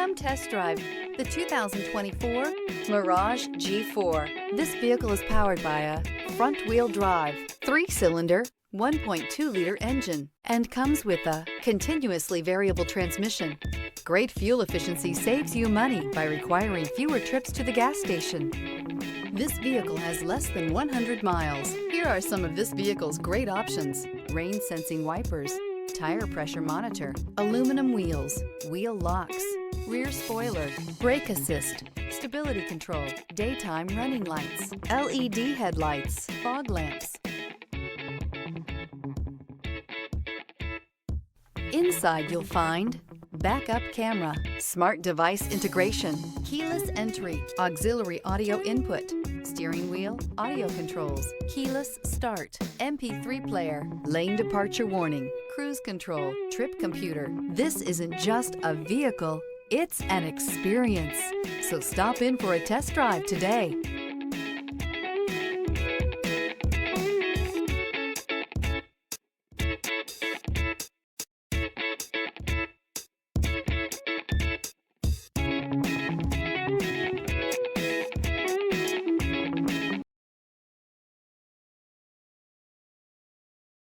Come test drive the 2024 Mirage G4. This vehicle is powered by a front-wheel drive, 3-cylinder, 1.2-liter engine, and comes with a continuously variable transmission. Great fuel efficiency saves you money by requiring fewer trips to the gas station. This vehicle has less than 100 miles. Here are some of this vehicle's great options: rain-sensing wipers, tire pressure monitor, aluminum wheels, wheel locks, rear spoiler, brake assist, stability control, daytime running lights, LED headlights, fog lamps. Inside you'll find backup camera, smart device integration, keyless entry, auxiliary audio input, steering wheel audio controls, keyless start, MP3 player, lane departure warning, cruise control, trip computer. This isn't just a vehicle, it's an experience. So stop in for a test drive today.